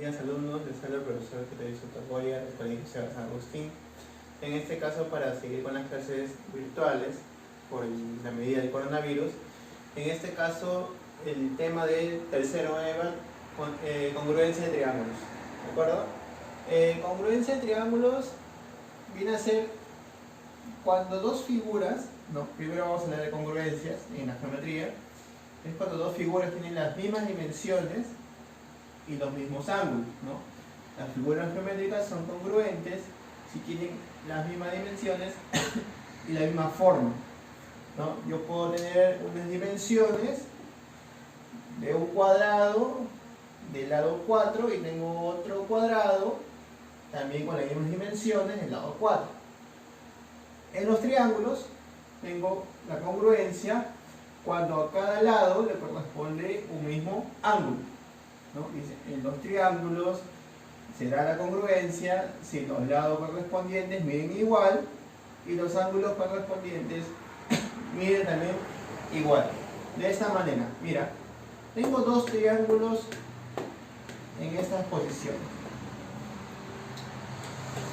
días alumnos, les habla el profesor Tedesco Taboya del Colegio San Agustín. En este caso, para seguir con las clases virtuales por la medida del coronavirus, en este caso el tema del tercero EVA, congruencia de triángulos, ¿de acuerdo? Congruencia de triángulos viene a ser cuando dos figuras, no, primero vamos a hablar de congruencias en la geometría, es cuando dos figuras tienen las mismas dimensiones y los mismos ángulos, ¿no? Las figuras geométricas son congruentes si tienen las mismas dimensiones y la misma forma, ¿no? Yo puedo tener unas dimensiones de un cuadrado del lado 4 y tengo otro cuadrado también con las mismas dimensiones del lado 4. En los triángulos tengo la congruencia cuando a cada lado le corresponde un mismo ángulo, ¿no? Dice, en los triángulos será la congruencia si los lados correspondientes miden igual y los ángulos correspondientes miden también igual. De esta manera, mira, tengo dos triángulos en estas posiciones.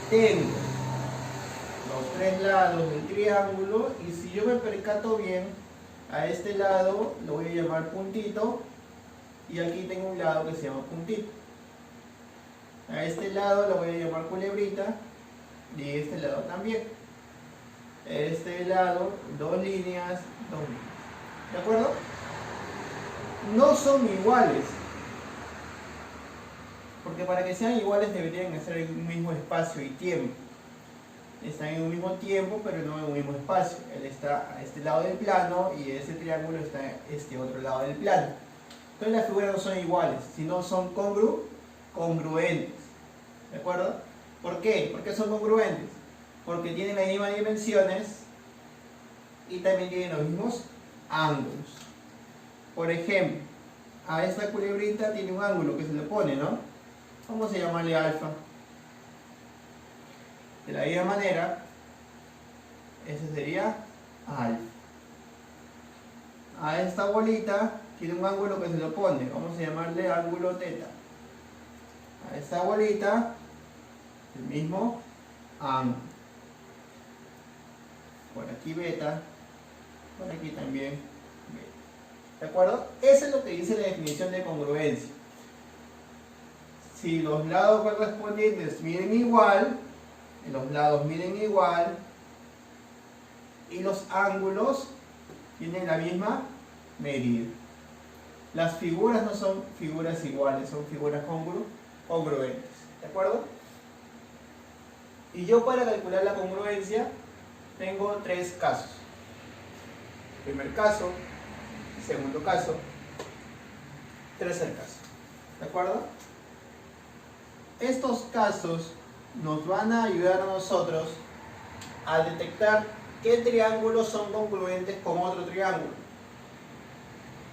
Tengo los tres lados del triángulo y si yo me percato bien, a este lado lo voy a llamar puntito y aquí tengo un lado que se llama puntito. A este lado lo voy a llamar culebrita y este lado también. Este lado, dos líneas, dos líneas. ¿De acuerdo? No son iguales, porque para que sean iguales deberían estar en un mismo espacio y tiempo. Están en un mismo tiempo, pero no en un mismo espacio. Él está a este lado del plano y ese triángulo está a este otro lado del plano. Entonces las figuras no son iguales, sino son congruentes. ¿De acuerdo? ¿Por qué? ¿Por qué son congruentes? Porque tienen las mismas dimensiones y también tienen los mismos ángulos. Por ejemplo, a esta culebrita tiene un ángulo que se le pone, ¿no? Vamos a llamarle alfa. De la misma manera, ese sería alfa. A esta bolita tiene un ángulo que se le opone, vamos a llamarle ángulo teta. A esta bolita, el mismo ángulo. Por aquí beta, por aquí también beta. ¿De acuerdo? Eso es lo que dice la definición de congruencia. Si los lados correspondientes miden igual, los lados miden igual y los ángulos tienen la misma medida. Las figuras no son figuras iguales, son figuras congruentes. ¿De acuerdo? Y yo para calcular la congruencia tengo tres casos. Primer caso, segundo caso, tercer caso. ¿De acuerdo? Estos casos nos van a ayudar a nosotros a detectar qué triángulos son congruentes con otro triángulo.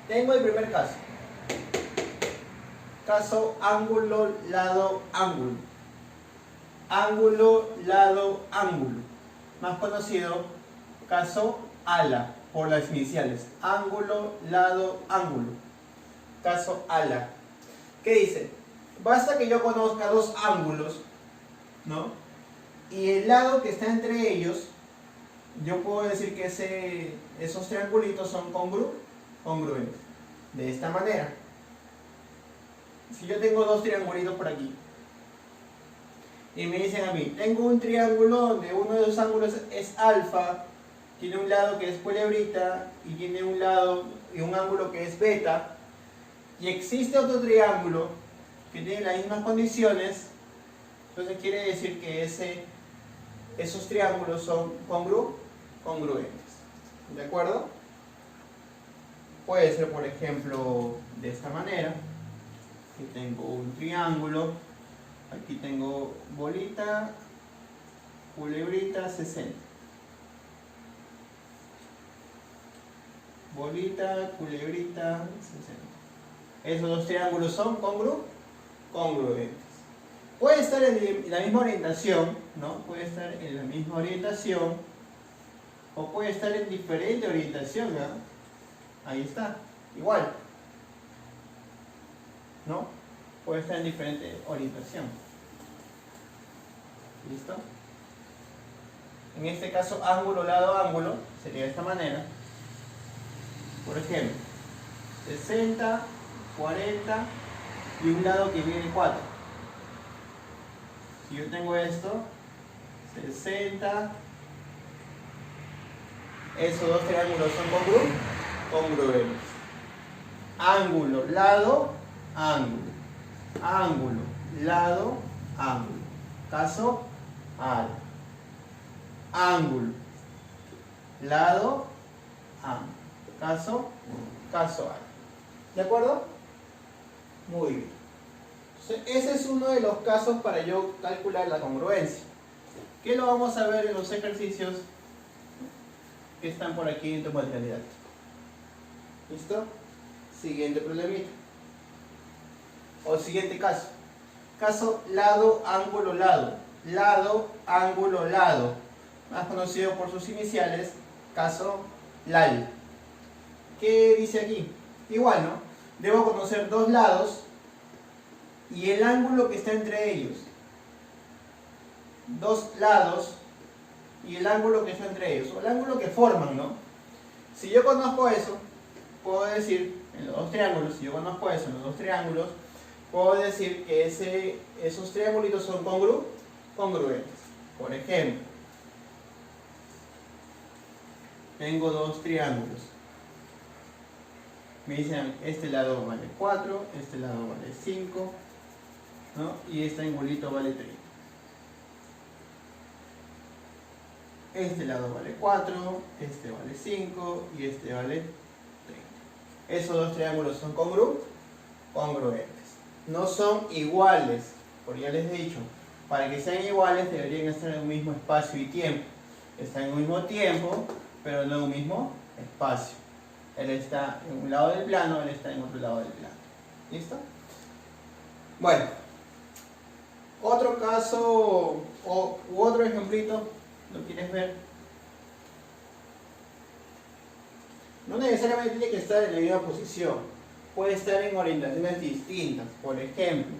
Tengo el primer caso. Caso ángulo, lado, ángulo. Ángulo, lado, ángulo. Más conocido, caso ALA, por las iniciales. Ángulo, lado, ángulo. Caso ALA. ¿Qué dice? Basta que yo conozca dos ángulos, ¿no? Y el lado que está entre ellos, yo puedo decir que esos triangulitos son congruentes. De esta manera. Si yo tengo dos triangulitos por aquí, y me dicen a mí, tengo un triángulo donde uno de los ángulos es alfa, tiene un lado que es culebrita, y tiene un lado y un ángulo que es beta, y existe otro triángulo que tiene las mismas condiciones, entonces quiere decir que esos triángulos son congruentes. ¿De acuerdo? Puede ser, por ejemplo, de esta manera. Aquí tengo un triángulo, aquí tengo bolita, culebrita, 60. Bolita, culebrita, 60. Esos dos triángulos son congruentes. Puede estar en la misma orientación, ¿no? Puede estar en la misma orientación o puede estar en diferente orientación, ¿no? Ahí está, igual, ¿no? puede estar en diferente orientación. ¿Listo? En este caso, ángulo, lado, ángulo, sería de esta manera. Por ejemplo, 60, 40 y un lado que viene 4. Si yo tengo esto, 60, esos dos triángulos son congruentes. Ángulo, lado, ángulo. Ángulo, lado, ángulo. Caso A. Ángulo, lado, ángulo. Caso A. ¿De acuerdo? Muy bien. Entonces, ese es uno de los casos para yo calcular la congruencia. Que lo vamos a ver en los ejercicios que están por aquí en tu material didáctico. ¿Listo? Siguiente problemita. O siguiente caso. Caso lado, ángulo, lado. Lado, ángulo, lado. Más conocido por sus iniciales, caso LAL. ¿Qué dice aquí? Igual, ¿no? Debo conocer dos lados y el ángulo que está entre ellos. Dos lados y el ángulo que está entre ellos, o el ángulo que forman, ¿no? Si yo conozco eso, puedo decir, en los dos triángulos, si yo conozco eso en los dos triángulos, puedo decir que esos triangulitos son congruentes. Por ejemplo, tengo dos triángulos. Me dicen, este lado vale 4, este lado vale 5, ¿no? Y este angulito vale 30. Este lado vale 4, este vale 5 y este vale 30. Esos dos triángulos son congruentes. No son iguales, porque ya les he dicho, para que sean iguales deberían estar en un mismo espacio y tiempo. Están en un mismo tiempo, pero no en un mismo espacio. Él está en un lado del plano, él está en otro lado del plano. ¿Listo? Bueno, otro caso u otro ejemplito, ¿lo quieres ver? No necesariamente tiene que estar en la misma posición, puede estar en orientaciones distintas. Por ejemplo,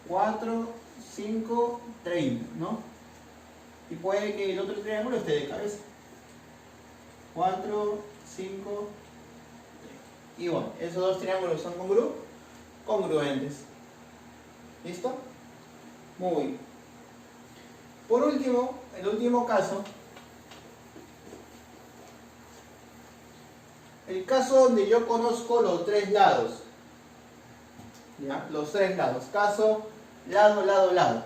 4, 5, 30, ¿no? Y puede que el otro triángulo esté de cabeza. 4, 5, 30. Y bueno, esos dos triángulos son congruentes. ¿Listo? Muy bien. Por último, el último caso. El caso donde yo conozco los tres lados. ¿Ya? Los tres lados. Caso lado, lado, lado.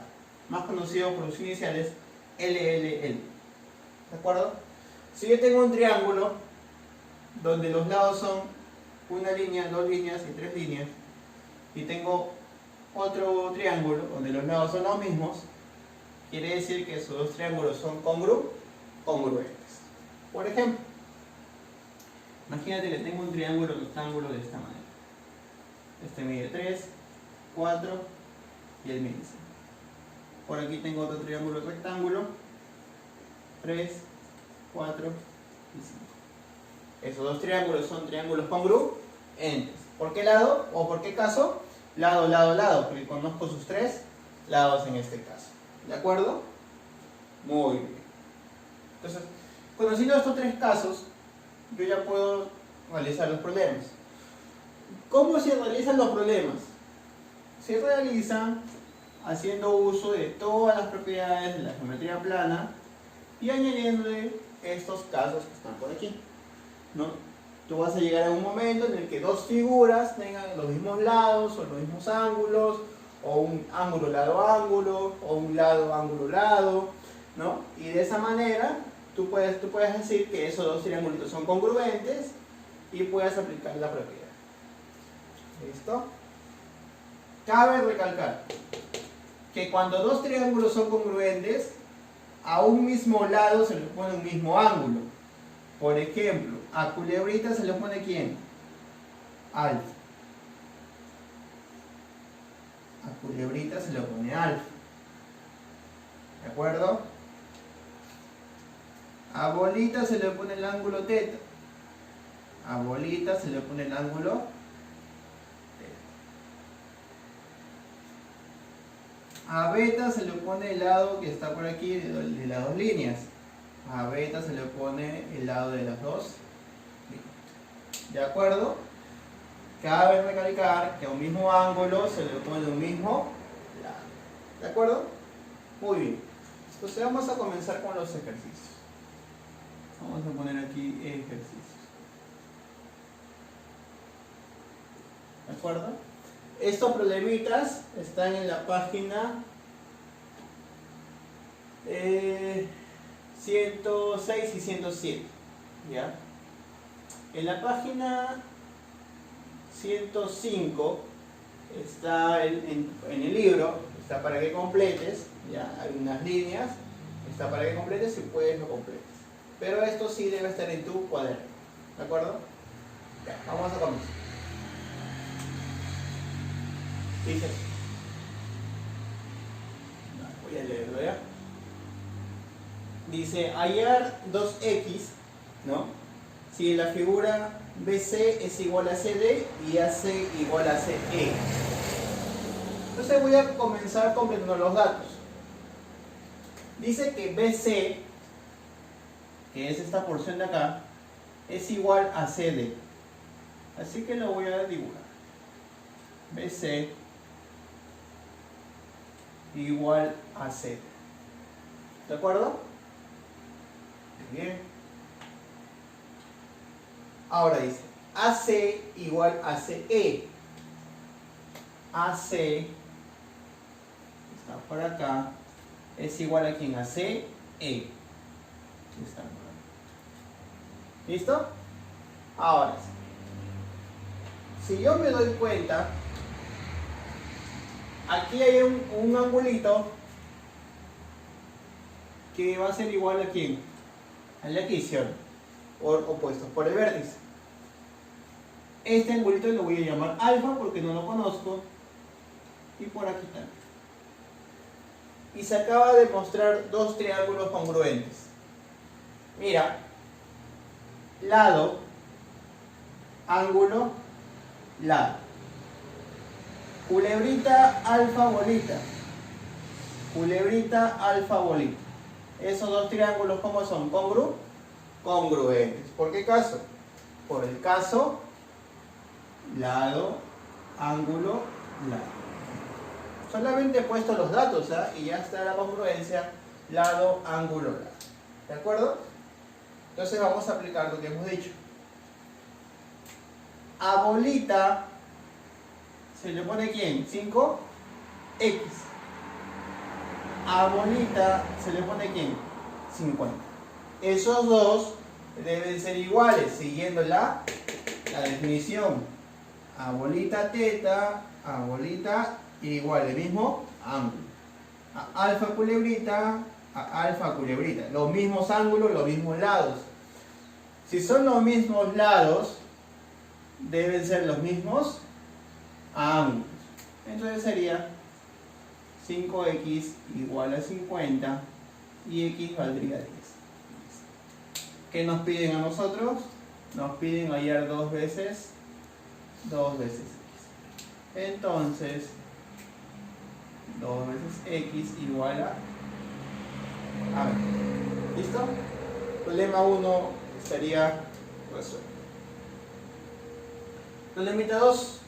Más conocido por sus iniciales LLL. ¿De acuerdo? Si yo tengo un triángulo donde los lados son una línea, dos líneas y tres líneas, y tengo otro triángulo donde los lados son los mismos, quiere decir que esos dos triángulos son congruentes. Por ejemplo, imagínate que tengo un triángulo rectángulo de esta manera. Este mide 3, 4 y el mide 5. Por aquí tengo otro triángulo rectángulo, 3, 4 y 5. Esos dos triángulos son triángulos congruentes. ¿Por qué lado o por qué caso? Lado, lado, lado, porque conozco sus tres lados en este caso. ¿De acuerdo? Muy bien. Entonces, conociendo estos tres casos, yo ya puedo realizar los problemas. ¿Cómo se realizan los problemas? Se realizan haciendo uso de todas las propiedades de la geometría plana y añadiéndole estos casos que están por aquí, ¿no? Tú vas a llegar a un momento en el que dos figuras tengan los mismos lados o los mismos ángulos, o un ángulo lado ángulo, o un lado ángulo lado, ¿no? Y de esa manera tú puedes decir que esos dos triángulos son congruentes y puedes aplicar la propiedad. ¿Listo? Cabe recalcar que cuando dos triángulos son congruentes, a un mismo lado se le pone un mismo ángulo. Por ejemplo, a Culebrita se le pone ¿quién? Alfa. A Culebrita se le pone alfa. ¿De acuerdo? A Bolita se le pone el ángulo teta. A Bolita se le pone el ángulo teta. A beta se le pone el lado que está por aquí de las dos líneas. A beta se le pone el lado de las dos líneas. ¿De acuerdo? Cabe recalcar que a un mismo ángulo se le pone un mismo lado. ¿De acuerdo? Muy bien. Entonces vamos a comenzar con los ejercicios. Vamos a poner aquí ejercicios. ¿De acuerdo? Estos problemitas están en la página 106 y 107. ¿Ya? En la página 105 está en el libro, está para que completes, ¿ya? Hay unas líneas, está para que completes, si puedes lo completes. Pero esto sí debe estar en tu cuaderno, ¿de acuerdo? Ya, vamos a comenzar. Dice, voy a leerlo ya. Dice, hallar 2x, ¿no? Si la figura BC es igual a CD y AC igual a CE. Entonces voy a comenzar completando los datos. Dice que BC, que es esta porción de acá, es igual a CD. Así que lo voy a dibujar. BC igual a CD. ¿De acuerdo? Bien. Ahora dice AC igual a CE. AC está por acá, es igual a quien, a CE. Está por acá. ¿Listo? Ahora, si yo me doy cuenta, aquí hay un angulito que va a ser igual a quién, al de aquí izquierdo, opuesto por el vértice. Este angulito lo voy a llamar alfa porque no lo conozco, y por aquí también. Y se acaba de mostrar dos triángulos congruentes. Mira, lado, ángulo, lado. Culebrita, alfa, bolita. Culebrita, alfa, bolita. Esos dos triángulos, ¿cómo son? Congruentes. ¿Por qué caso? Por el caso lado, ángulo, lado. Solamente he puesto los datos, ¿eh? Y ya está la congruencia lado, ángulo, lado. ¿De acuerdo? Entonces vamos a aplicar lo que hemos dicho. A bolita se le pone ¿quién? 5x. A bolita se le pone ¿quién? 50. Esos dos deben ser iguales, siguiendo la definición. A bolita teta, a bolita igual, el mismo ángulo. A alfa culebrita, a alfa culebrita. Los mismos ángulos, los mismos lados. Si son los mismos lados, deben ser los mismos ángulos. Entonces sería 5x igual a 50 y x valdría 10. ¿Qué nos piden a nosotros? Nos piden hallar dos veces x. Entonces 2 veces x igual a ver, ¿listo? Problema 1 estaría resuelto. Problemita 2.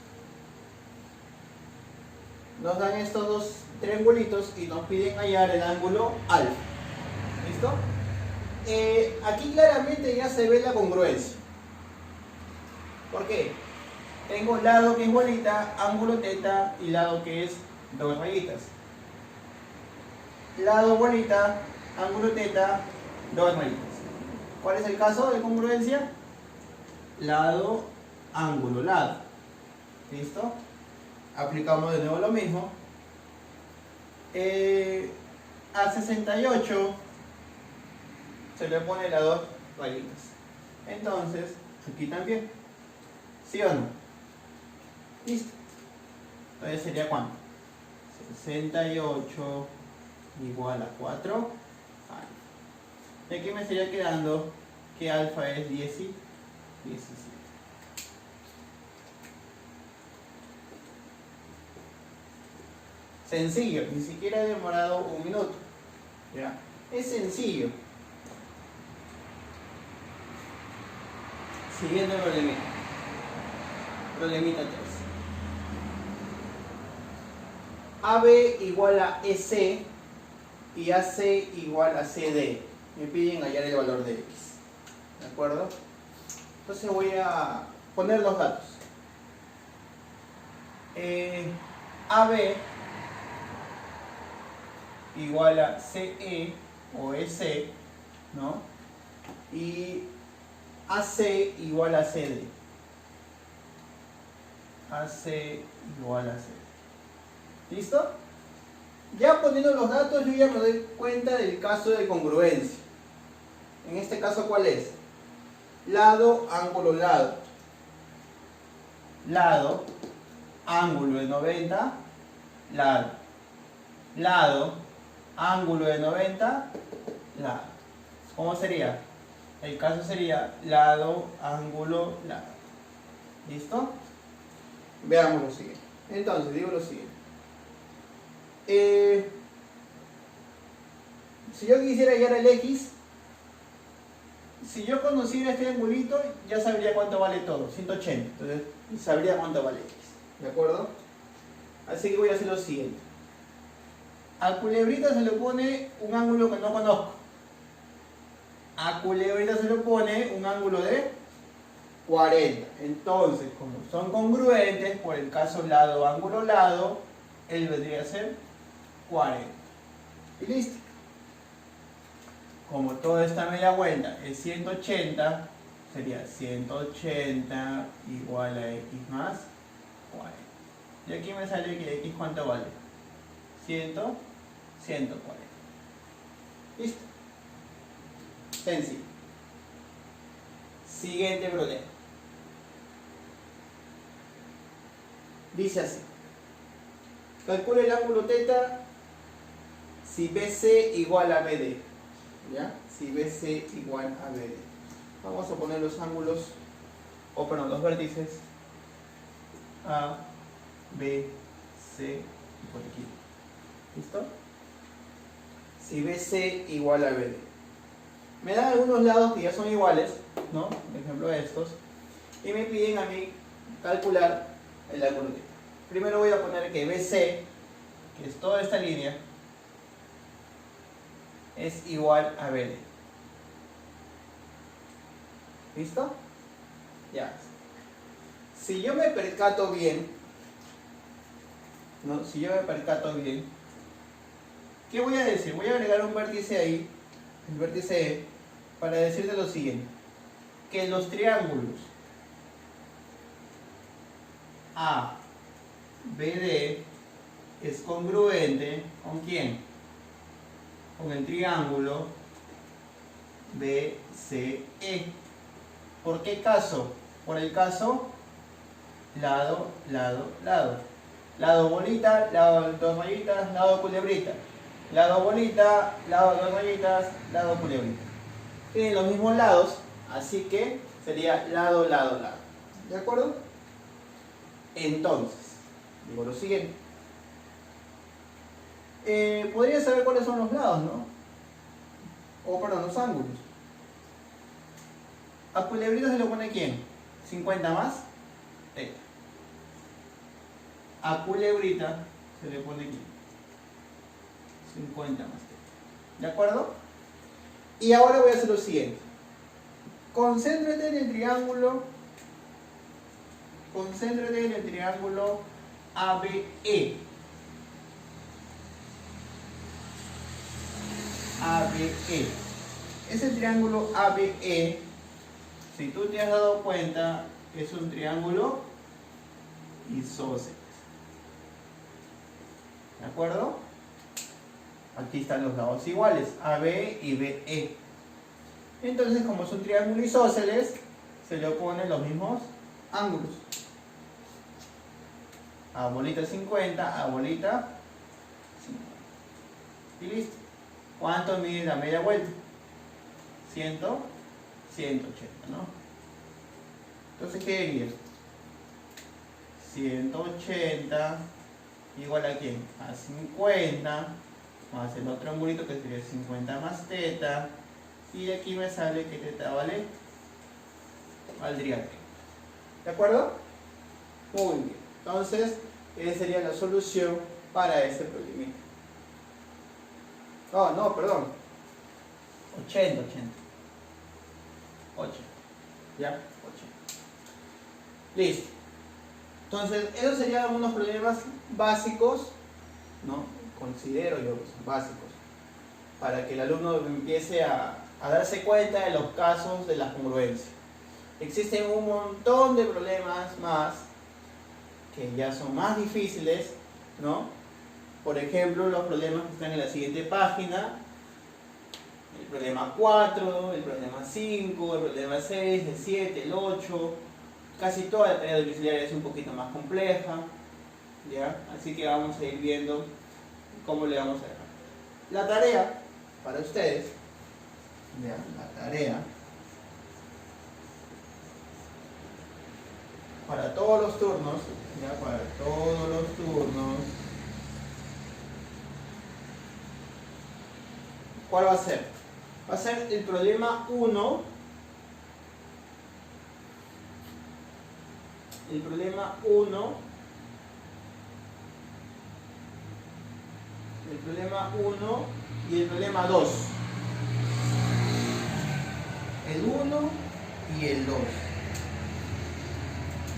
Nos dan estos dos triangulitos y nos piden hallar el ángulo alfa. ¿Listo? Aquí claramente ya se ve la congruencia. ¿Por qué? Tengo lado que es bolita, ángulo teta y lado que es dos rayitas. Lado bolita, ángulo teta, dos rayitas. ¿Cuál es el caso de congruencia? Lado, ángulo, lado. ¿Listo? Aplicamos de nuevo lo mismo. A 68 se le pone las dos rayitas. Entonces, aquí también. ¿Sí o no? Listo. Entonces sería ¿cuánto? 68 igual a 4 alfa. Y aquí me estaría quedando que alfa es 10 y 17. Sencillo, ni siquiera he demorado un minuto. ¿Ya? Es sencillo. Siguiente problemita. Problemita 3. AB igual a EC y AC igual a CD. Me piden hallar el valor de X. ¿De acuerdo? Entonces voy a poner los datos. AB igual a CE o EC, ¿no? Y AC igual a CD. AC igual a CD. ¿Listo? Ya poniendo los datos, yo ya me doy cuenta del caso de congruencia. En este caso, ¿cuál es? Lado, ángulo, lado. Lado, ángulo de 90, lado. Lado, ángulo de 90, lado. ¿Cómo sería? El caso sería lado, ángulo, lado. ¿Listo? Veamos lo siguiente. Entonces, digo lo siguiente. Si yo quisiera hallar el X, si yo conociera este angulito, ya sabría cuánto vale todo, 180. Entonces, sabría cuánto vale X. ¿De acuerdo? Así que voy a hacer lo siguiente. A culebrita se le pone un ángulo que no conozco. A culebrita se le pone un ángulo de 40. Entonces, como son congruentes, por el caso lado, ángulo, lado, él vendría a ser 40. Y listo. Como toda esta media vuelta es 180, sería 180 igual a X más 40. Y aquí me sale que X ¿cuánto vale? 140. Listo. Sencillo. Siguiente problema. Dice así. Calcula el ángulo θ si BC igual a BD. ¿Ya? Si BC igual a BD. Vamos a poner los ángulos, o perdón, los vértices A, B, C y por aquí. ¿Listo? Si BC igual a BD. Me dan algunos lados que ya son iguales, ¿no? Por ejemplo estos. Y me piden a mí calcular el ángulo θ. Primero voy a poner que BC, que es toda esta línea, es igual a BD. ¿Listo? Ya. Si yo me percato bien, ¿no? Si yo me percato bien, ¿qué voy a decir? Voy a agregar un vértice ahí, el vértice E, para decirte lo siguiente. Que los triángulos A, BD es congruente ¿con quién? Con el triángulo BCE. ¿Por qué caso? Por el caso lado, lado, lado. Lado bolita, lado dos rayitas, lado culebrita. Lado bolita, lado dos rayitas, lado culebrita. Tienen los mismos lados, así que sería lado, lado, lado. ¿De acuerdo? Entonces, digo lo siguiente. Podría saber cuáles son los lados, ¿no? O perdón, los ángulos. A culebrita se le pone ¿quién? 50 más θ. A culebrita se le pone ¿quién? 50 más θ. ¿De acuerdo? Y ahora voy a hacer lo siguiente. Concéntrate en el triángulo. Concéntrate en el triángulo ABE. ABE. Ese triángulo ABE, si tú te has dado cuenta, es un triángulo isósceles. ¿De acuerdo? Aquí están los lados iguales, AB y BE. Entonces, como es un triángulo isósceles, se le oponen los mismos ángulos. A bolita 50, a bolita 50. Y listo. ¿Cuánto mide la media vuelta? 180, ¿no? Entonces, ¿qué diría? 180 igual a quién? A 50 más el otro angulito que sería 50 más teta, y aquí me sale que teta valdría 30. ¿De acuerdo? Muy bien. Entonces, esa sería la solución para este problema. Oh, no, perdón. 80. ¿Ya? 80. Listo. Entonces, esos serían unos problemas básicos, ¿no? Considero yo que son básicos, para que el alumno empiece a darse cuenta de los casos de la congruencia. Existen un montón de problemas más que ya son más difíciles, ¿no? Por ejemplo, los problemas que están en la siguiente página: el problema 4, el problema 5, el problema 6, el 7, el 8. Casi toda la tarea domiciliaria es un poquito más compleja, ¿ya? Así que vamos a ir viendo cómo le vamos a dejar. La tarea para ustedes, ¿ya? La tarea para todos los turnos, ¿ya? Para todos los turnos, ¿cuál va a ser? Va a ser el problema 1. El problema 1, el problema 1 y el problema 2. El 1 y el 2.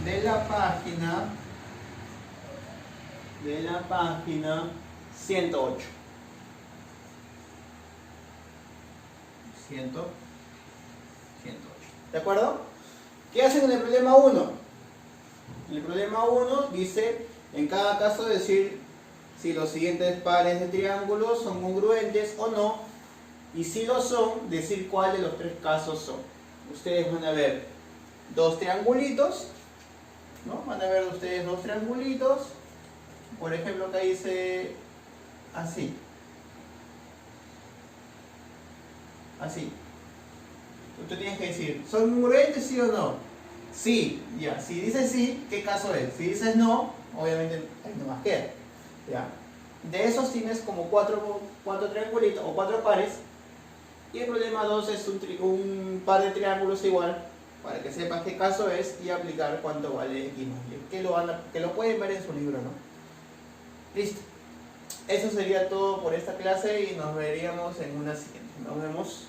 De la página 108. 108. ¿De acuerdo? ¿Qué hacen en el problema 1? El problema 1 dice, en cada caso, decir si los siguientes pares de triángulos son congruentes o no, y si lo son, decir cuál de los tres casos son. Ustedes van a ver dos triangulitos, ¿no? Van a ver ustedes dos triangulitos. Por ejemplo, acá dice así. Así. Tú tienes que decir, ¿son congruentes sí o no? Sí, ya. Si dices sí, ¿qué caso es? Si dices no, obviamente ahí no más queda. Ya. De esos tienes como cuatro triangulitos o cuatro pares. Y el problema 2 es un par de triángulos igual, para que sepas qué caso es y aplicar cuánto vale X más Y. Que lo pueden ver en su libro, ¿no? Listo. Eso sería todo por esta clase y nos veríamos en una siguiente. Nos vemos.